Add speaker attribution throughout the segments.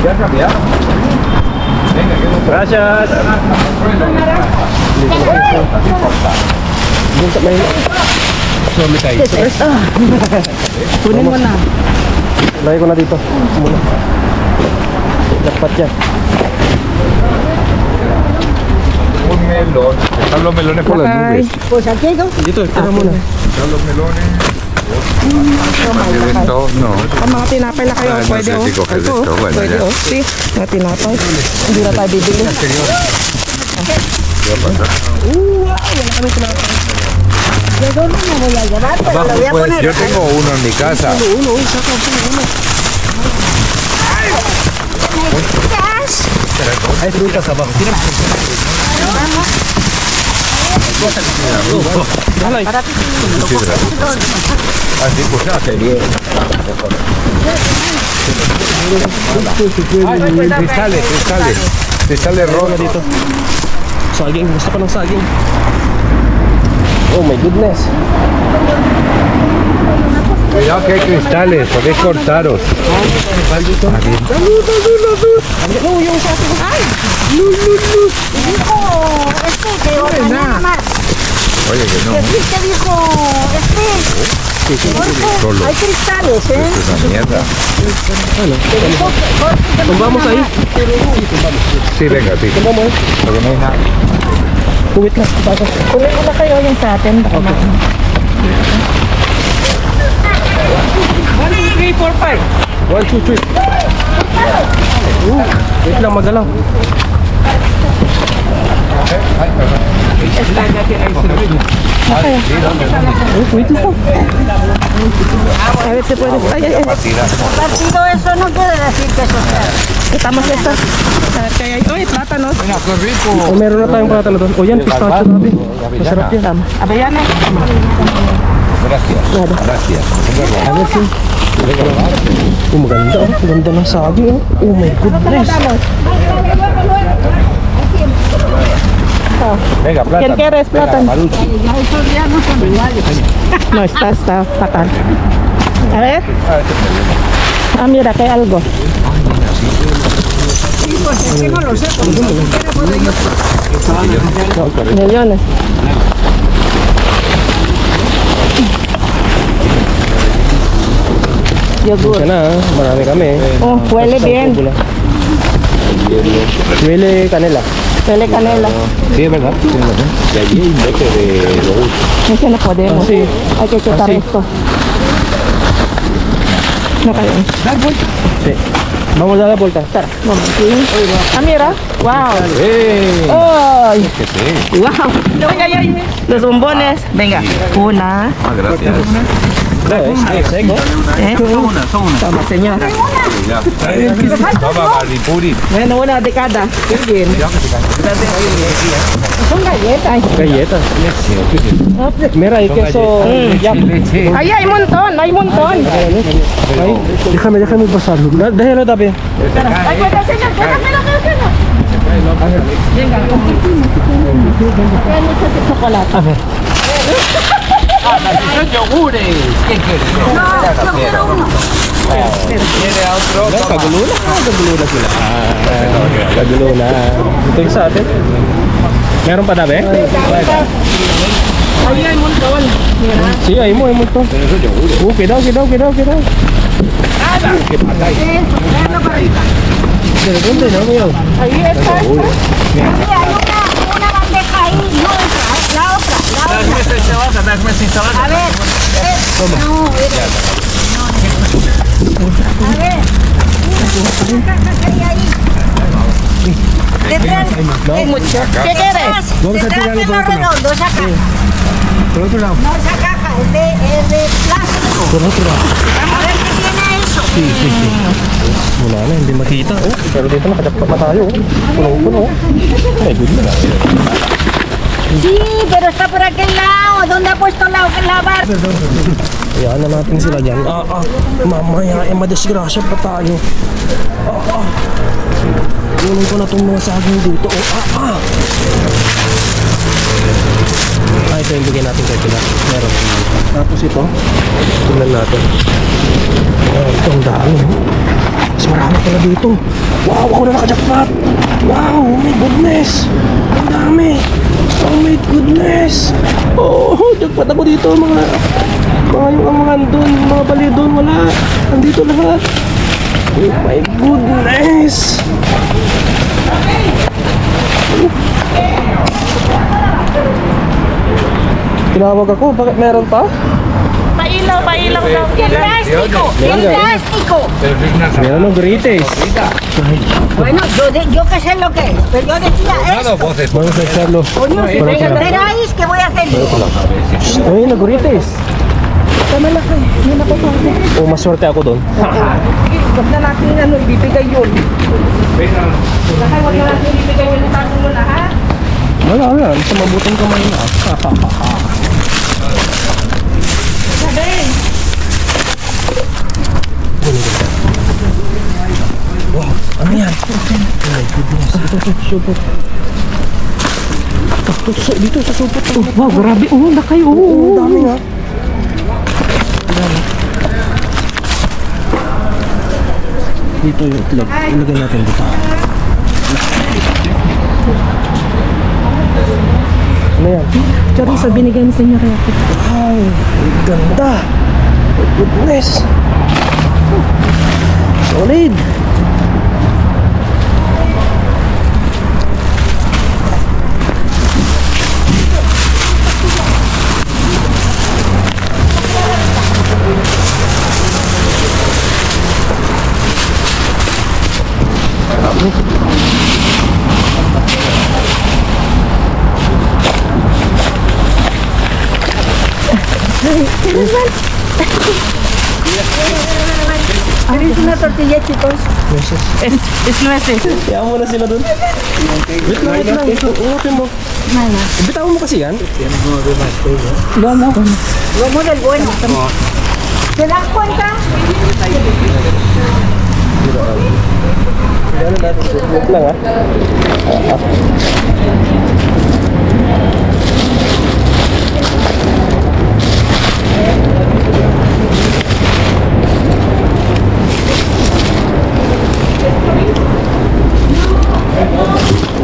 Speaker 1: ¿Ya ha cambiado? Venga, que no.
Speaker 2: Gracias.
Speaker 3: Kunin mo na.
Speaker 2: Lagay ko na dito. Muna. Dapat yan.
Speaker 1: Un melón. Están los melones por las nubes.
Speaker 3: Pues aquí hay dos.
Speaker 2: Dito, tira muna.
Speaker 1: Están los melones. ¿Quieren todos? No.
Speaker 3: Ang mga tinapay na kayo,
Speaker 1: Ah, no
Speaker 3: pwede
Speaker 1: sé
Speaker 3: oh.
Speaker 1: si coger
Speaker 3: Ito,
Speaker 1: esto, bueno,
Speaker 3: pwede
Speaker 1: ya.
Speaker 3: oh. See, mga tinapay. Hindi na tayo bibili.
Speaker 1: ¿Qué va a pasar?
Speaker 3: Wala kami tinapay. ¿De dónde me voy a llevar? Pero
Speaker 1: Abajo,
Speaker 3: lo voy a
Speaker 1: pues,
Speaker 3: poner
Speaker 1: yo
Speaker 3: acá.
Speaker 1: tengo uno en mi casa.
Speaker 3: Uno, saca uno.
Speaker 2: Hay frutas abajo. Tira.
Speaker 1: Así pues ya sería. Cristales, cristales. Cristales rojos.
Speaker 2: Saging. Gusto pa ng saging. Oh my goodness.
Speaker 1: Cuidado que hay cristales, podéis cortaros.
Speaker 3: No, yung sa akin. Ay! Dijo, que otra nada más.
Speaker 1: Oye, que no.
Speaker 3: ¿Qué dijo?
Speaker 1: Solo.
Speaker 3: Hay cristales, ¿eh?
Speaker 1: Es una mierda.
Speaker 2: Tumbamos ahí.
Speaker 1: Sí, venga, sí.
Speaker 2: Tumbamos ahí.
Speaker 1: Porque no hay nada.
Speaker 2: Kuwit na. Pasok.
Speaker 3: Kunin ko na kayo yung sa atin.
Speaker 2: Okay. 1, 2, 3, 4, 5. 1, 2, 3. Wait lang, magalaw.
Speaker 1: Ay, perdón.
Speaker 2: Wait lang.
Speaker 3: A ver si puede.
Speaker 1: Partida.
Speaker 3: Partido, eso no quiere decir que eso sea. Quitamos esto. A ver qué hay. Uy, plátanos.
Speaker 1: Venga, qué rico.
Speaker 2: Oh, meron na tayong plátano doon. O yan, pistachio nabi. Masarap yan.
Speaker 3: Avellana.
Speaker 1: Gracias. Gracias.
Speaker 2: Ano si? Oh, maganda oh. Maganda ng saging oh. Oh my goodness.
Speaker 1: Venga, plátano.
Speaker 3: ¿Quién quieres plátano?
Speaker 1: Marucci.
Speaker 3: Esos días no son iguales. No, está fatal. A ver. Ah, mira, que hay algo. Sí, pues es que no lo sé. Millones. Yogur.
Speaker 2: Siya na, marami kami.
Speaker 3: Oh, huele bien.
Speaker 2: Huele canela.
Speaker 3: Huele canela.
Speaker 1: Sí, es verdad. Sí, es verdad. Y allí hay un bote de yogur.
Speaker 3: Ese no podemos.
Speaker 2: Ah, sí.
Speaker 3: Hay que quitar
Speaker 2: sí.
Speaker 3: esto. No caemos.
Speaker 2: Sí. Vamos a dar la vuelta.
Speaker 3: Espera, un momentín. Ah, mira. Wow.
Speaker 1: ¡Eh!
Speaker 3: ¡Ay!
Speaker 1: ¿Qué sé?
Speaker 3: Wow. Ay, ay, ay. Los bombones. Venga. Una.
Speaker 1: Ah, gracias.
Speaker 2: No, es seco.
Speaker 3: Toma, señor.
Speaker 1: Toma, Maripuri.
Speaker 3: Bueno, una de cada. Qué bien. Son galletas.
Speaker 2: Galletas. Mira, hay queso. Ya.
Speaker 3: Ahí hay un montón, hay un montón.
Speaker 2: Ay, déjame pasarlo. Déjalo también.
Speaker 3: Ay, bueno, señor, espera. Venga, hay mucho de chocolate.
Speaker 2: A ver.
Speaker 1: Son yogures. ¿Quién quiere?
Speaker 3: No, yo quiero uno.
Speaker 1: ¿Quiere otro? Toma.
Speaker 2: Kaguluna? Kaguluna sila. Kaguluna. Ito yung sa atin. Meron pa dabe?
Speaker 3: Ahí hay un montón. Mira.
Speaker 2: Sí, ahí mo ito.
Speaker 1: Pero son yogures.
Speaker 2: Quedado.
Speaker 1: ¿Qué pasa ahí?
Speaker 3: Eso, véanlo para arriba.
Speaker 2: ¿De dónde no veo?
Speaker 3: Ahí está. Ahí hay una bandeja ahí. No, la otra. A ver. No, a ver. Hay mucho. ¿Qué quieres?
Speaker 2: Vamos a tirarlo por otro lado.
Speaker 3: Redondo, esa caja.
Speaker 2: Por otro lado.
Speaker 3: No, esa caja es de plástico.
Speaker 2: Por otro lado.
Speaker 3: A ver qué tiene eso.
Speaker 2: Sí. Wala na, hindi makita. Oh. Pero dito nakadakpa pa tayo. Puno. Ay, goodness.
Speaker 3: Sí, pero está por aquel lado. ¿Dónde ha puesto la barra?
Speaker 2: Hayaan na natin sila dyan. Mamaya, madisgrasya pa tayo. Kunin ko na itong mga saging dito. Ito yung bigyan natin kay Pilar. Meron. Tapos ito, tingnan natin. Ito ang dami. pala dito. Wow, ako na nakajakpat. Wow, oh my goodness. Ang dami. Oh my goodness. Oh, jackpot ako dito mga yung mga andun, mga bali doon, wala. Nandito lahat. Oh my goodness. Tinawag ako, bakit meron pa?
Speaker 3: Pailaw daw.
Speaker 1: El plástico. Pero es una
Speaker 2: Meron ng grites.
Speaker 4: Bueno, yo qué sé lo que es, pero yo decía
Speaker 1: Nada,
Speaker 4: esto.
Speaker 1: voces.
Speaker 2: Vamos a echarlo.
Speaker 4: Coño, si me enteráis, ¿qué voy a hacer yo?
Speaker 2: Ay, nag-grites.
Speaker 3: Tama na kayo. Yun ako pa.
Speaker 2: Oh, maswerte ako doon.
Speaker 3: Huwag na natin ibibigay yun. Lakay, huwag na natin ibibigay yun ng tago na ha.
Speaker 2: Wala. Sa mabutong kamay na.
Speaker 3: Sabi.
Speaker 2: Wow, ano yan? Oh my goodness. Ito, supot. Dito sa supot.
Speaker 3: Wow, grabe. Oo, na kayo.
Speaker 2: Oo, dami nga. Dami. Dito yung itlog. Ilagay natin dito. Ano yan?
Speaker 3: Chorizo, binigay mo sa inyo kaya.
Speaker 2: Wow, ganda. Oh, goodness. Solid.
Speaker 4: ¿Queréis una tortilla, chicos?
Speaker 3: Es nueces.
Speaker 2: Kaya mo na sila dun. Wait lang. Uupin mo. Bitawan mo kasi yan.
Speaker 4: Lomo del bueno. ¿Te das cuenta?
Speaker 2: Wait lang ah.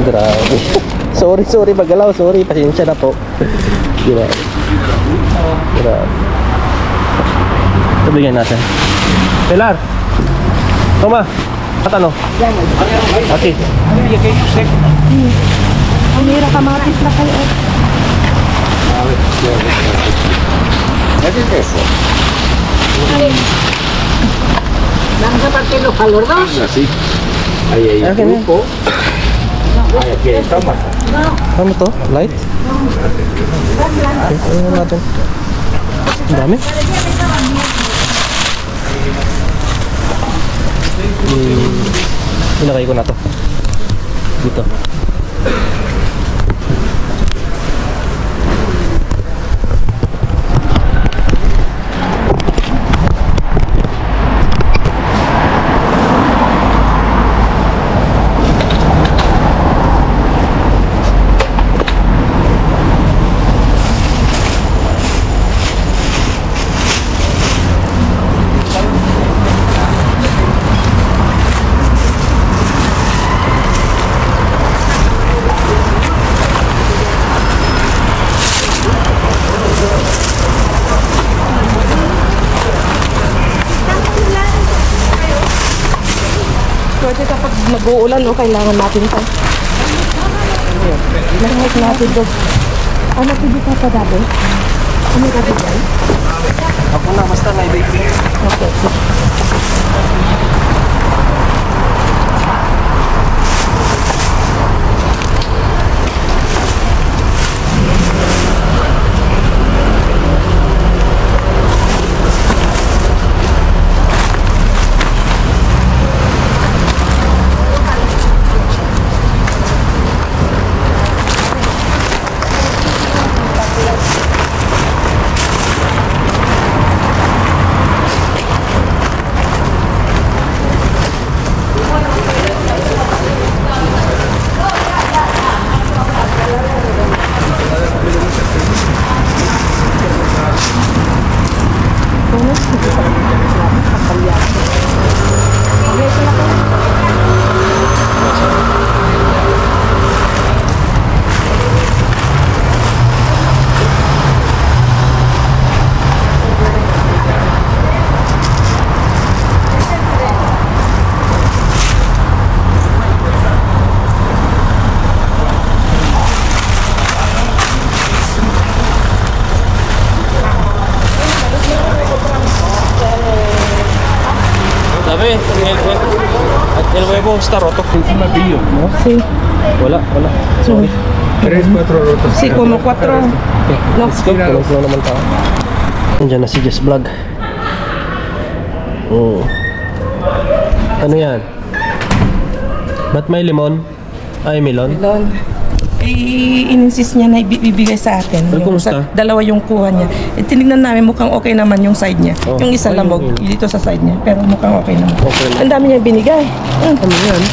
Speaker 2: Grabe. Sorry pagalaw, sorry, pasensya na po. Grabe. Ito bigyan natin. Pilar. Toma. At ano? Okay.
Speaker 3: Amira, kamatis na kayo.
Speaker 1: ¿Qué es eso?
Speaker 4: Vamos a partirlo para los dos.
Speaker 1: Así. Ahí hay
Speaker 2: Ah,
Speaker 1: un grupo. Ahí aquí hay toma.
Speaker 2: Ano to? Light? Okay, ano natin? Ang dami. Ilagay ko na to. Dito.
Speaker 3: Pwede kapag nag-uulan, kailangan natin ito. Lahit natin ito. Ano pwede ka pa dati? Ano ka dyan?
Speaker 2: Ako na, basta may baking.
Speaker 3: Okay.
Speaker 2: Sabi, at el huevo está roto.
Speaker 1: Encima pillo, ¿no?
Speaker 3: Sí.
Speaker 2: Wala. Sorry.
Speaker 1: 3, 4 rotos.
Speaker 3: Sí, como 4. No.
Speaker 2: Let's go. Tulong naman tao. Andiyan na si Jess Vlog. Oh. Ano yan? Ba't may limon? Ay, melon?
Speaker 3: Melon. I-insist niya na ibibigay sa atin.
Speaker 2: Ay, kumusta?
Speaker 3: Dalawa yung kuha niya. Tinignan namin, mukhang okay naman yung side niya.
Speaker 2: Oh,
Speaker 3: Yung isa
Speaker 2: ay,
Speaker 3: lamog
Speaker 2: yun.
Speaker 3: dito sa side niya. Pero mukhang okay naman.
Speaker 2: Okay lang.
Speaker 3: Ang dami niya binigay.
Speaker 2: Ano yan?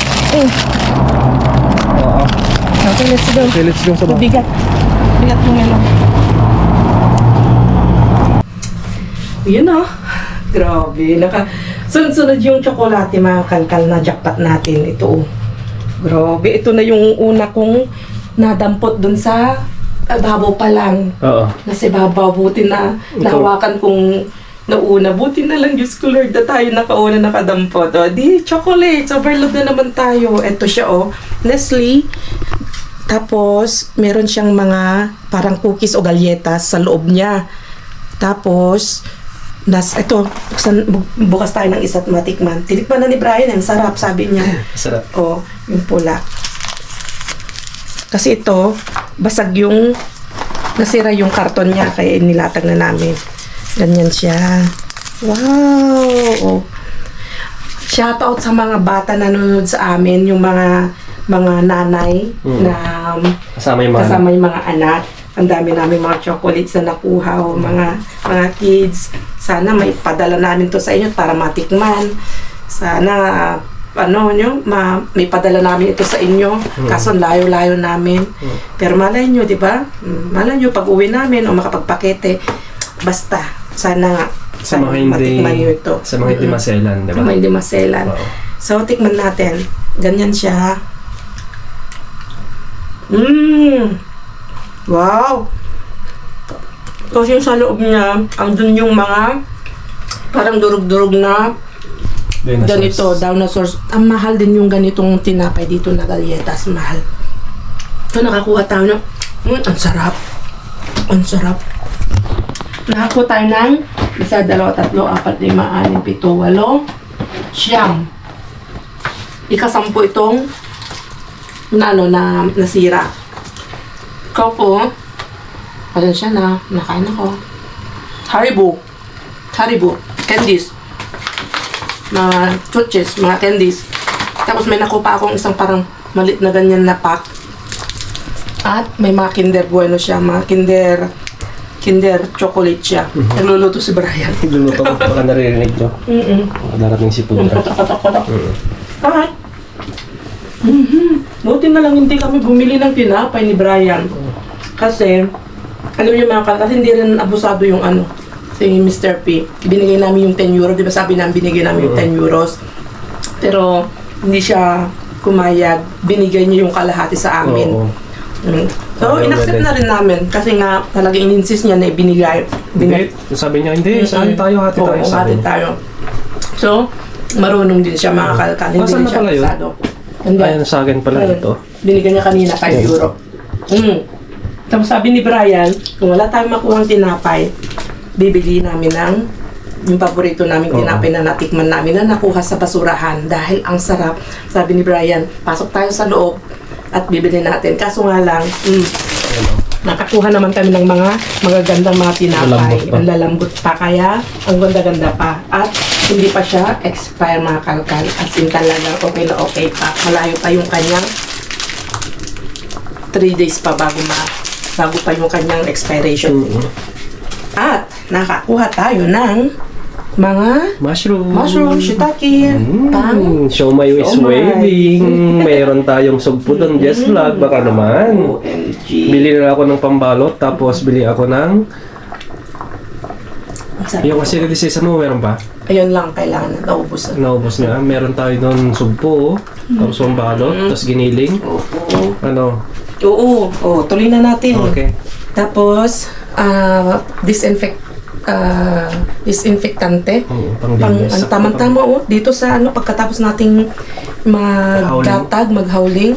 Speaker 2: Oo.
Speaker 3: Okay, let's go.
Speaker 2: Okay, let's go sa bahay.
Speaker 3: Bigat. Bigat yung melon. Yun o. Grabe. Sunod-sunod yung tsokolate, mga kalkal na jackpot natin. Ito. Grabe. Ito na yung una kong nadampot dun sa babaw pa lang.
Speaker 2: Oo.
Speaker 3: Nasa babaw. Buti na nahawakan kong nauna. Buti na lang, Diyos ko Lord, na tayo nakauna nakadampot. O, di, chocolates. Overload na naman tayo. Ito siya, Nestle. Tapos, meron siyang mga parang cookies o galletas sa loob niya. Tapos, ito, bukas tayo ng isa't matikman. Tinikman na ni Brian, ang sarap, sabi niya.
Speaker 2: Sarap.
Speaker 3: O, yung pula. Kasi ito, basag yung, nasira yung karton niya, kaya nilatag na namin. Ganyan siya. Wow! Shoutout sa mga bata na nanonood sa amin, yung mga nanay na
Speaker 2: Kasama yung mga
Speaker 3: anak. Ang dami namin mga chocolates na nakuha o mga kids. Sana may padala namin to sa inyo para matikman. Sana may padala namin ito sa inyo. Kaso layo-layo namin. Pero malay nyo, di ba? Malay nyo pag uwi namin o makapagpakete. Basta, sana matikman nyo ito.
Speaker 2: Sa mga hindi maselan, di ba?
Speaker 3: Sa mga hindi maselan.
Speaker 2: Wow.
Speaker 3: So, tikman natin. Ganyan siya. Wow! Kasi yung sa loob niya, andun yung mga parang durug-durug na ganito, dinosaurs. Ang mahal din yung ganitong tinapay dito na galletas. Mahal. So, nakakuha tayo ng ang sarap. Ang sarap. Nakakuha tayo ng 1, 2, 3, 4, 5, 6, 7, 8, 9. Ika-10 itong na nasira. Ikaw po, pasensya na, nakain ako. Haribo, candies. Mga chuches, mga candies. Tapos may nakuha pa akong isang parang malit na ganyan na pack. At may mga Kinder Bueno siya, mga Kinder chocolate siya. Nagluluto si Brian.
Speaker 2: Nagluluto ko, baka naririnig nyo. Darating si Pudra.
Speaker 3: Patak. At, buti na lang hindi kami bumili ng tinapay ni Brian. Kasi, alam niyo mga kasi hindi rin abusado yung si Mr. P. Binigay namin yung 10 euro. Di ba sabi namin binigay namin yung 10 euros. Pero, hindi siya kumayag. Binigay niya yung kalahati sa amin. So, inaccept na rin namin. Kasi nga, talagang in-insist niya na ibinigay.
Speaker 2: Sabi niya, hindi, saan tayo, hati tayo sa akin.
Speaker 3: tayo. So, marunong din siya mga kalkal. Hindi
Speaker 2: Nasaan
Speaker 3: din
Speaker 2: na
Speaker 3: siya
Speaker 2: pala yun?
Speaker 3: abusado. Hindi.
Speaker 2: Ayan sa akin pala ito.
Speaker 3: Binigyan niya kanina 5 euro. Tapos sabi ni Brian, kung wala tayong makuhang tinapay, bibili namin ng yung paborito namin tinapay na natikman namin na nakuha sa basurahan dahil ang sarap. Sabi ni Brian, pasok tayo sa loob at bibili natin. Kaso nga lang, nakakuha naman kami ng mga magagandang mga tinapay. Ang lalambot pa, kaya ang ganda-ganda pa. At hindi pa siya expire mga kalkal. As in talagang okay na okay pa. Malayo pa yung kanyang 3 days pa bago pa yung kanyang expiration. At nakakuha tayo ng mga mushroom, shiitake,
Speaker 2: Siomai is waving. Mayroon tayong sugpo doon, Jess Vlog. Baka naman. Bili na ako ng pambalot, tapos bili ako ng yung acidity season mo, meron pa?
Speaker 3: Ayun lang, kailangan na naubos na.
Speaker 2: Naubos na. Meron tayo doon sugpo, tapos pambalot, tapos giniling.
Speaker 3: Oo, tuloy na natin.
Speaker 2: Okay.
Speaker 3: Tapos, disinfectante. Tamang-tama dito sa pagkatapos nating maghauling.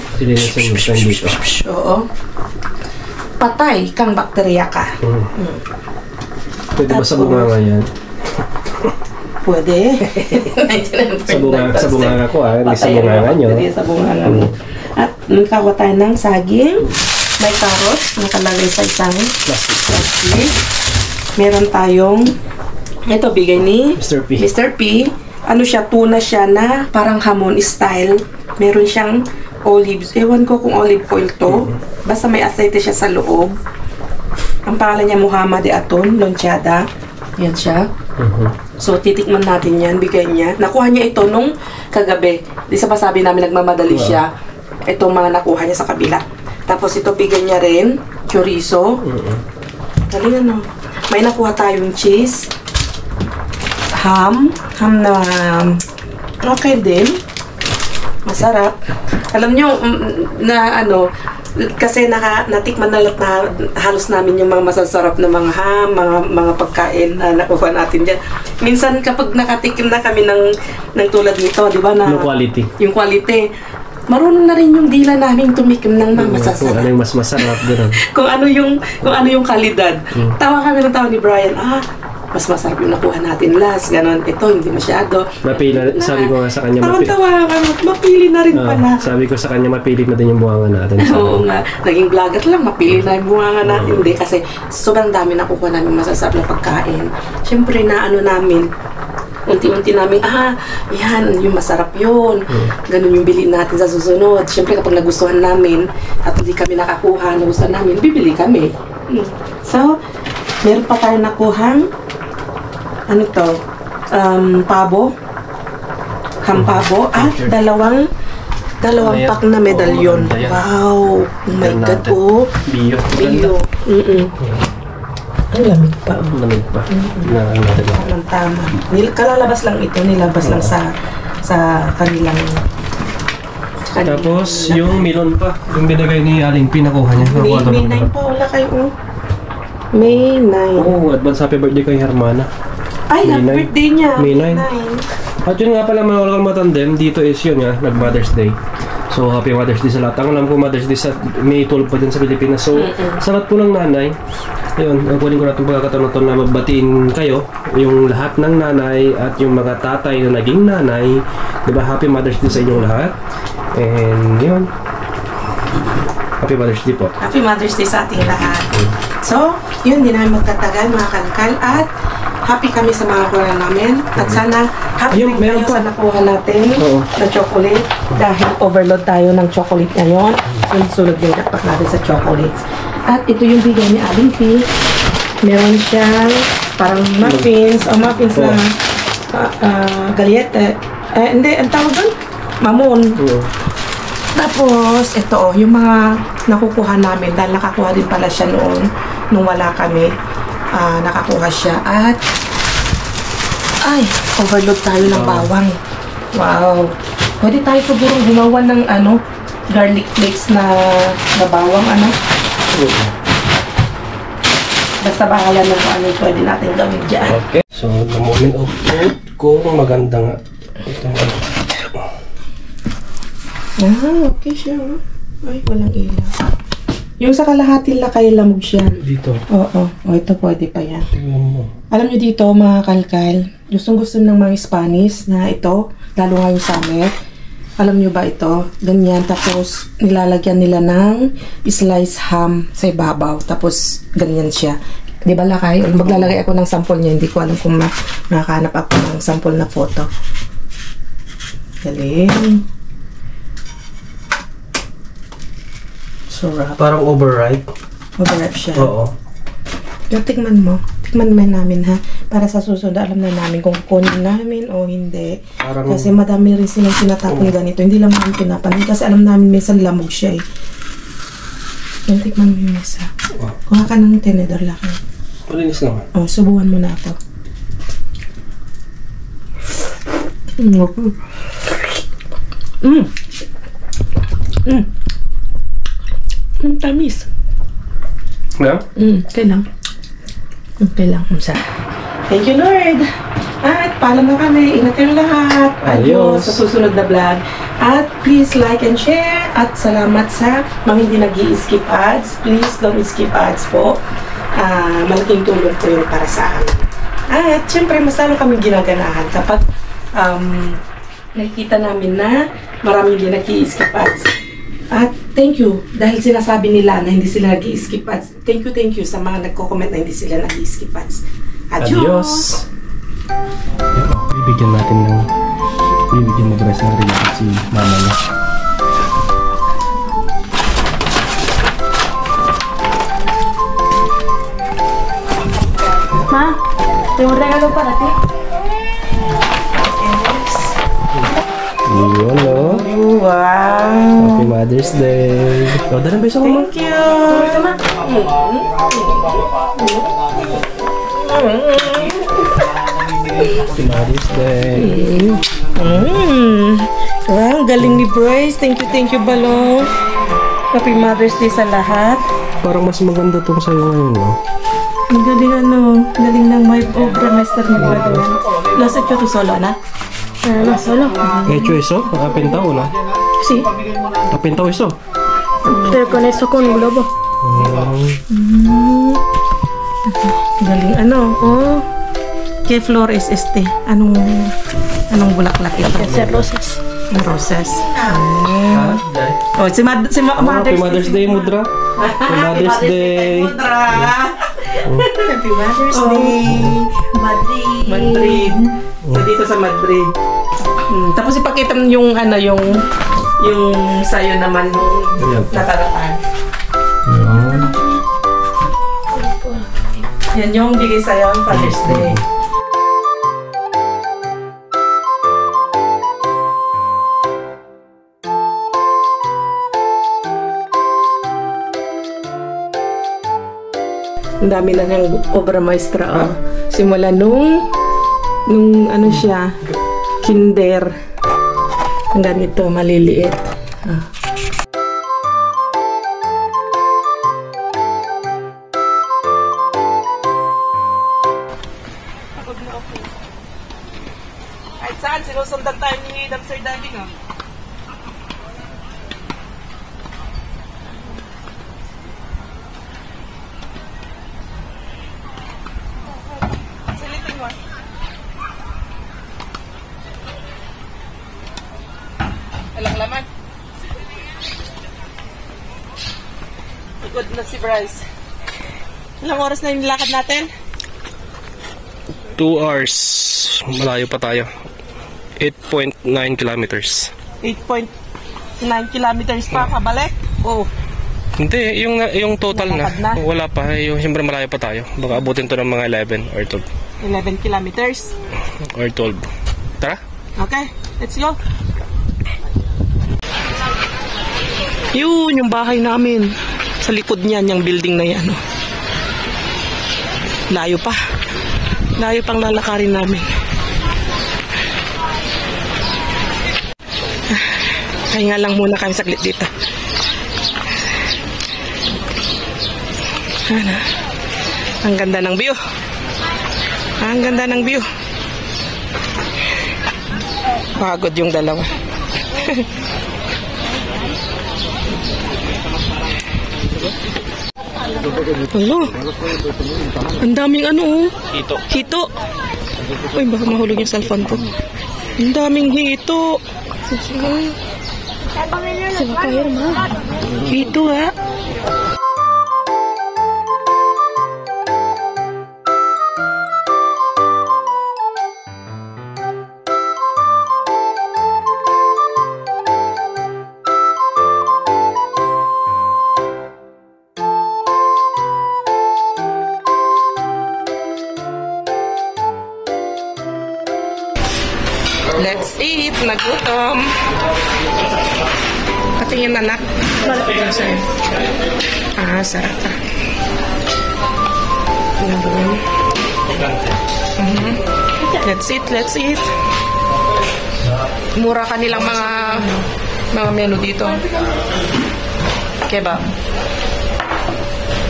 Speaker 3: Oo. Patay kang bakterya ka.
Speaker 2: Pwede ba sa bunganga yan?
Speaker 3: Pwede.
Speaker 2: Sa bunganga ko hindi sa bunganga nyo.
Speaker 3: Hindi sa bunganga mo. At nagkawa tayo ng saging. May carrots, nakalagay sa isang plastic. Meron tayong, ito bigay ni Mr. P. Ano siya, tuna siya na parang hamon style. Meron siyang olives. Ewan ko kung olive oil to. Basta may aceite siya sa loob. Ang pangalan niya Muhammad Aton, Lonchada. Yan siya. So, titikman natin yan, bigay niya. Nakuha niya ito nung kagabi. Di sa pasabi namin nagmamadali siya. Ito mga nakuha niya sa kabila. Tapos ito bigay niya rin, chorizo. Dali na. May nakuha tayong cheese. Ham na okay din. Masarap. Alam nyo, na ano, kasi natikman na halos namin yung mga masasarap na mga ham, mga pagkain na nakuha natin dyan. Minsan kapag nakatikim na kami ng tulad nito, di ba?
Speaker 2: Yung quality.
Speaker 3: Yung quality. Marunong na rin yung dila namin tumikim ng mga masasarap.
Speaker 2: Kung ano yung mas masarap doon.
Speaker 3: kung ano yung kalidad. Tawa kami ng tawa ni Brian, mas masarap yung nakuha natin last, ganon. Ito, hindi masyado.
Speaker 2: Sabi ko nga sa kanya,
Speaker 3: tawa kami, mapili na rin pala.
Speaker 2: Sabi ko sa kanya, mapili na din yung bunganga natin.
Speaker 3: Oo nga, naging vlogger lang, mapili na yung bunganga natin. Hindi, kasi sobrang dami nakuha namin masasarap na pagkain. Siyempre, namin, unti-unti namin, yan, yung masarap yun. Ganun yung bilhin natin sa susunod. Siyempre, kapag nagustuhan namin, at hindi kami nakakuha, nagustuhan namin, bibili kami. So, meron pa tayo nakuhang pabo, hampabo, at dalawang pack na medalyon. Wow! Oh my God,
Speaker 2: Bio.
Speaker 3: Ang lamig pa.
Speaker 2: Lamig pa.
Speaker 3: Tama. Kalalabas lang ito, nilabas lang sa kanilang.
Speaker 2: Tapos, yung melon pa, yung binigay ni Aling P, nakuha niya.
Speaker 3: May 9 pa, wala kayo. May 9.
Speaker 2: Advance happy birthday kay Hermana.
Speaker 3: Ay, happy birthday niya.
Speaker 2: May 9. At yun nga pala mga walang matandem, dito is yun nga, nag-Mother's Day. So, happy Mother's Day sa lahat. Ang alam ko Mother's Day sa May 12 pa din sa Pilipinas. So, sa lahat po ng nanay, ayun, kunin ko natin pagkakataon na mabatiin kayo, yung lahat ng nanay at yung mga tatay na naging nanay. Diba, happy Mother's Day sa inyong lahat. And yun, happy Mother's Day po.
Speaker 3: Happy Mother's Day sa ating lahat. So, yun, di namin magtatagal mga kalkal. At happy kami sa mga kuha namin. At sana happy rin kayo sa nakuha natin na chocolate. Dahil overload tayo ng chocolate ngayon. Sunod din dapat natin sa chocolates. At ito yung bigay ni Aling P. Meron siyang parang muffins. O muffins na galyete. Hindi, ang tawag doon? Mamon. Tapos, ito yung mga nakukuha namin. Dahil nakakuha din pala siya noon. Nung wala kami. Nakakuha siya. At overload tayo ng bawang. Wow. Pwede tayo siguro gumawa ng garlic flakes na bawang Basta bahala na kung ano pwede natin gawin dyan.
Speaker 2: Okay. So, the moment of truth ko, maganda nga. Ito
Speaker 3: okay siya. Ay, walang ilaw. Yung sa kalahati lakay lamog siya.
Speaker 2: Dito.
Speaker 3: Oo. Ito pwede pa yan.
Speaker 2: Tingnan mo.
Speaker 3: Alam nyo dito, mga kalkal, gustong-gusto ng mga Spanish na ito, lalo nga yung summer. Alam nyo ba ito? Ganyan. Tapos, nilalagyan nila ng sliced ham sa ibabaw. Tapos, ganyan siya. Di ba lakay? Maglalagay ako ng sample niya. Hindi ko alam kung makahanap ako ng sample na photo. Galing. Sarap.
Speaker 2: Parang overripe.
Speaker 3: Overripe siya.
Speaker 2: Oo.
Speaker 3: Yung tikman mo. Tikman mo namin ha. Para sa susunod, alam na namin kung kukunin namin o hindi.
Speaker 2: Parang,
Speaker 3: kasi madami rin silang sinatapon ganito. Hindi lang namin pinapanin. Kasi alam namin minsan lamog siya eh. Yung tikman mo yung isa. Kuha ka ng tinidor laki.
Speaker 2: malinis naman.
Speaker 3: Subuhan mo na ito. Ang tamis.
Speaker 2: Na?
Speaker 3: Okay lang. Okay lang. Thank you, Lord. At paalam na kami. Ingat yung lahat. Adios sa susunod na vlog. At please like and share. At salamat sa mga hindi nag-i-skip ads. Please don't skip ads po. Malaking tulong po yun para sa amin. At syempre, mas lalo kami ginaganahan kapag nakikita namin na maraming din nag-i-skip ads. At thank you dahil sinasabi nila na hindi sila nag-i-skip ads. Thank you sa mga nagko-comment na hindi sila nag-i-skip ads. Adios!
Speaker 2: Bibigyan mo dress ng related si mama niya.
Speaker 5: Ma, tengo un regalo para ti.
Speaker 2: Yun, no?
Speaker 3: Wow!
Speaker 2: Happy Mother's Day. O, dala beso ko, ma.
Speaker 3: Thank you!
Speaker 2: Happy Mother's Day.
Speaker 3: Wow, galing ni Bryce. Thank you, Balong. Happy Mother's Day sa lahat.
Speaker 2: Parang mas maganda tong sa'yo ngayon, no?
Speaker 3: Ang galing galing ng my obra master ni Balong. Nasa to solo na?
Speaker 5: No, solo.
Speaker 2: Hecho eso, apintado, ¿no?
Speaker 3: Si?
Speaker 2: Apintado eso.
Speaker 5: Pero con eso, con un globo.
Speaker 3: Galing oh. ¿Qué flor es este? Anong bulaklak ito?
Speaker 5: Hacer rosas.
Speaker 3: Roses. Oh, si
Speaker 2: Happy Mother's Day, Mudra. Happy Mother's Day.
Speaker 3: Happy Mother's Day. Madrid. So, dito sa Madrid. Tapos ipakita mo yung sayo naman nung nakaraan. Yan yung bigay sa'yo ang Father's Day. Ang dami na ng obra maestra. Oh. Simula nung ano siya, kinder. Hanggang ito, maliliit. Ah. Kahit saan, sinusundan tayo ni Dumpster Diving, oh. Silitin mo. Alang laman. Pagod na si Bryce. Ilang oras na yung lakad natin?
Speaker 2: 2 hours. Malayo pa tayo. 8.9 kilometers.
Speaker 3: 8.9 kilometers pa pabalik? Oh.
Speaker 2: Hindi, yung total na,
Speaker 3: Lakad na?
Speaker 2: wala pa. Yung siyempre malayo pa tayo. Baka abutin to ng mga 11 or 12.
Speaker 3: 11 kilometers.
Speaker 2: Or 12. Tara?
Speaker 3: Okay, let's go. Yun, yung bahay namin. Sa likod niyan, yung building na yan. Oh. Layo pa. Layo pang lalakarin namin. Kaya nga lang muna kami saglit dito. Ano? Ang ganda ng view. Ang ganda ng view. Pagod yung dalawa. Hello. Ang daming ano, oh. Hito. Uy, baka mahulog yung cellphone ko. Ang daming hito. Hito, ha? Let's eat. Nagutom. Patingin anak. Ah, sarap ah. Let's eat. Mura kanilang mga menu dito. Kebab.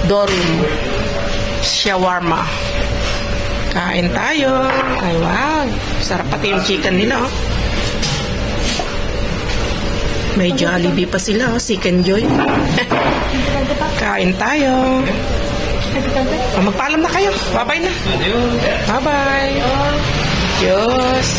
Speaker 3: Dorum. Shawarma. Kain tayo. Ay, wow. Sarap pati yung chicken nila, oh. May Jollibee pa sila, oh. Chicken Joy. Kain tayo. Magpaalam na kayo. Bye-bye na. Bye-bye. Diyos.